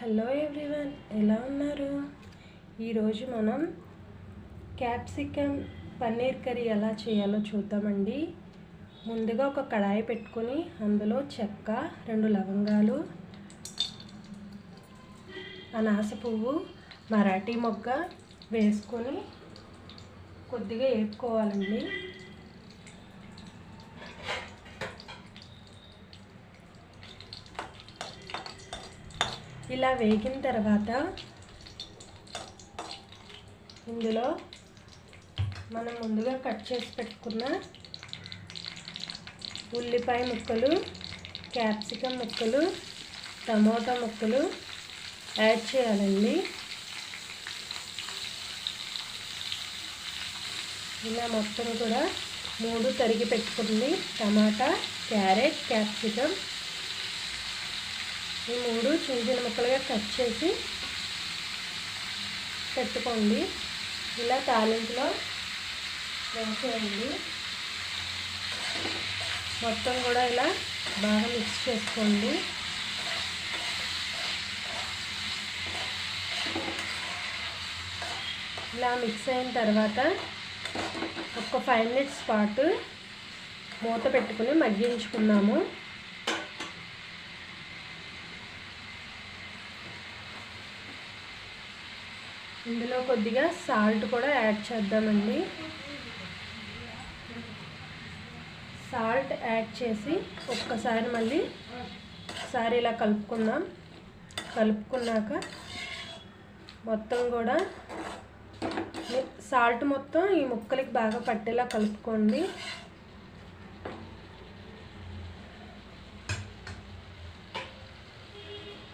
Hello everyone, ఎలా ఉన్నారు? ఈరోజు మనం క్యాప్సికమ్ పన్నీర్ కర్రీ ఎలా చేయాలో చూద్దామండి. ముందుగా ఒక కడాయి పెట్టుకొని అందులో చెక్క, 2 లవంగాలు, అనాస పువ్వు, మరాఠీ మొగ్గ వేసుకొని కొద్దిగా వేపుకోవాలండి. ఇలా వేగిన తర్వాత ఇందులో మనం ముందుగా కట్ చేసి పెట్టుకున్న ఉల్లిపాయ ముక్కలు, క్యాప్సికమ్ ముక్కలు, టమోటా ముక్కలు యాడ్ చేయాలండి. ఇలా మొత్తం కూడా 3 తరిగి పెట్టుకుంది టమాటా, క్యారెట్, క్యాప్సికమ్ ఈ 3 చిన్న చిన్న ముక్కలుగా కట్ చేసి పెట్టుకోండి. ఇలా తాలింపులో వేసేయండి. మొత్తం కూడా ఇలా బాగా మిక్స్ చేసుకోండి. ఇలా మిక్స్ అయిన తర్వాత ఒక 5 మినిట్స్ పాటు మూత పెట్టుకుని మగ్గించుకున్నాము. ఇందులో కొద్దిగా సాల్ట్ కూడా యాడ్ చేద్దామండి. సాల్ట్ యాడ్ చేసి ఒక్కసారి మళ్ళీ ఒకసారి ఇలా కలుపుకుందాం. కలుపుకున్నాక మొత్తం కూడా సాల్ట్ మొత్తం ఈ ముక్కలకి బాగా పట్టేలా కలుపుకోండి.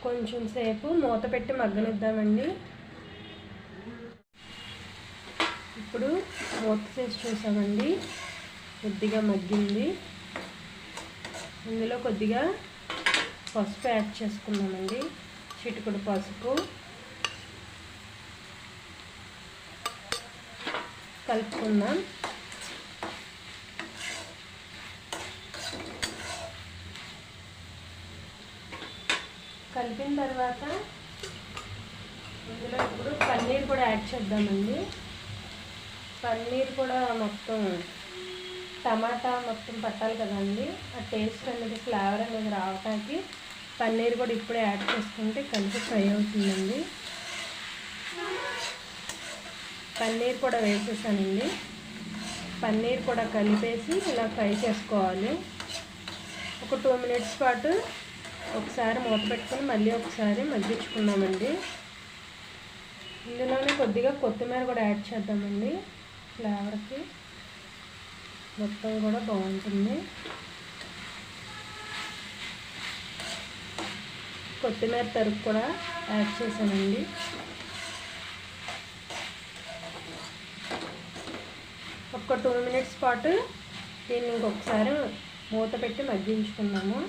కొంచెం సేపు మూత పెట్టి మగ్గనిద్దామండి. ఇప్పుడు మూత తీసి చూసామండి, కొద్దిగా మగ్గింది. ఇందులో కొద్దిగా పసుపు యాడ్ చేసుకున్నామండి. చిటికెడు పసుపు కలుపుకుందాం. కలిపిన తర్వాత ఇందులో ఇప్పుడు పన్నీర్ కూడా యాడ్ చేద్దామండి. పన్నీర్ కూడా మొత్తం టమాటా మొత్తం పట్టాలి కదండి. ఆ టేస్ట్ అనేది, ఫ్లేవర్ అనేది రావడానికి పన్నీర్ కూడా ఇప్పుడే యాడ్ చేసుకుంటే కలిపి ఫ్రై అవుతుందండి. పన్నీర్ కూడా వేసేసానండి. పన్నీర్ కూడా కలిపేసి ఇలా ఫ్రై చేసుకోవాలి. ఒక 2 మినిట్స్ పాటు ఒకసారి మూత పెట్టుకొని మళ్ళీ ఒకసారి మగ్గించుకున్నామండి. ఇందులోనే కొద్దిగా కొత్తిమీర కూడా యాడ్ చేద్దామండి. ఫ్లేవర్కి మొత్తం కూడా బాగుంటుంది. కొత్తిమీర తరుగు కూడా యాడ్ చేశానండి. ఒక 2 మినిట్స్ పాటు దీన్ని ఇంకొకసారి మూత పెట్టి మగ్గించుకున్నాము.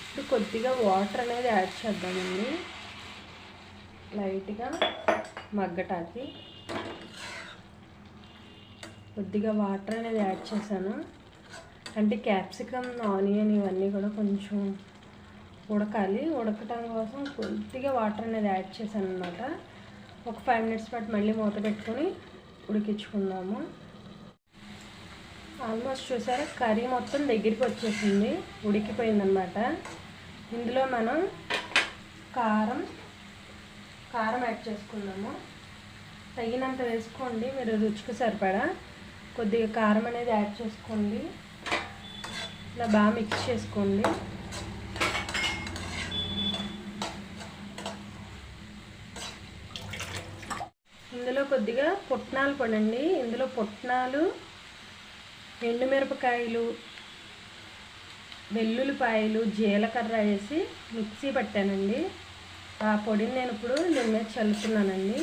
ఇప్పుడు కొద్దిగా వాటర్ అనేది యాడ్ చేద్దామండి, లైట్గా మగ్గటానికి. కొద్దిగా వాటర్ అనేది యాడ్ చేశాను. అంటే క్యాప్సికమ్, ఆనియన్ ఇవన్నీ కూడా కొంచెం ఉడకాలి. ఉడకటం కోసం కొద్దిగా వాటర్ అనేది యాడ్ చేశాను అనమాట. ఒక 5 మినిట్స్ పాటు మళ్ళీ మూత పెట్టుకొని ఉడికించుకుందాము. ఆల్మోస్ట్ చూసారా, కర్రీ మొత్తం దగ్గరికి వచ్చేసింది, ఉడికిపోయిందనమాట. ఇందులో మనం కారం యాడ్ చేసుకుందాము. తగినంత వేసుకోండి, మీరు రుచికి సరిపడా. కొద్దిగా కారం అనేది యాడ్ చేసుకోండి. ఇలా బాగా మిక్స్ చేసుకోండి. ఇందులో కొద్దిగా పుట్నాలు పొడండి. ఇందులో పుట్నాలు, ఎండుమిరపకాయలు, వెల్లుల్లిపాయలు, జీలకర్ర వేసి మిక్సీ పట్టానండి. ఆ పొడిని నేను ఇప్పుడు దీని మీద చల్లుతున్నానండి.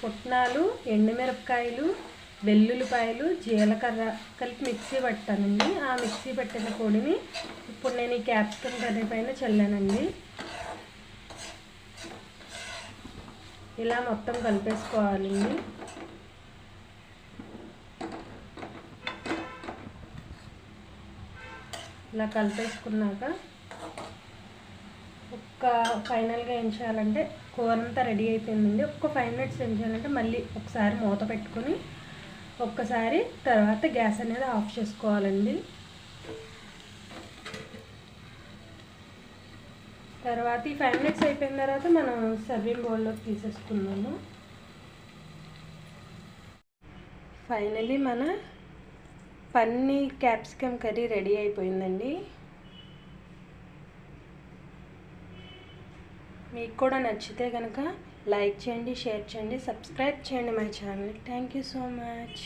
పుట్నాలు, ఎండుమిరపకాయలు, వెల్లుల్లిపాయలు, జీలకర్ర కలిపి మిక్సీ పట్టానండి. ఆ మిక్సీ పట్టిన పొడిని ఇప్పుడు నేను ఈ క్యాప్సికమ్ కర్రీ పైన చల్లానండి. ఇలా మొత్తం కలిపేసుకోవాలండి. ఇలా కలిపేసుకున్నాక ఫైనల్గా ఏం చేయాలంటే కూర అంతా రెడీ అయిపోయిందండి. 5 మినిట్స్ ఏం చేయాలంటే మళ్ళీ ఒకసారి మూత పెట్టుకొని ఒక్కసారి తర్వాత గ్యాస్ అనేది ఆఫ్ చేసుకోవాలండి. తర్వాత ఈ 5 మినిట్స్ అయిపోయిన తర్వాత మనం సర్వింగ్ బౌల్లోకి తీసేసుకున్నాము. ఫైనలీ మన పన్నీర్ క్యాప్సికమ్ కర్రీ రెడీ అయిపోయిందండి. మీకు కూడా నచ్చితే కనుక లైక్ చేయండి, షేర్ చేయండి, సబ్స్క్రైబ్ చేయండి my channel. Thank you so much.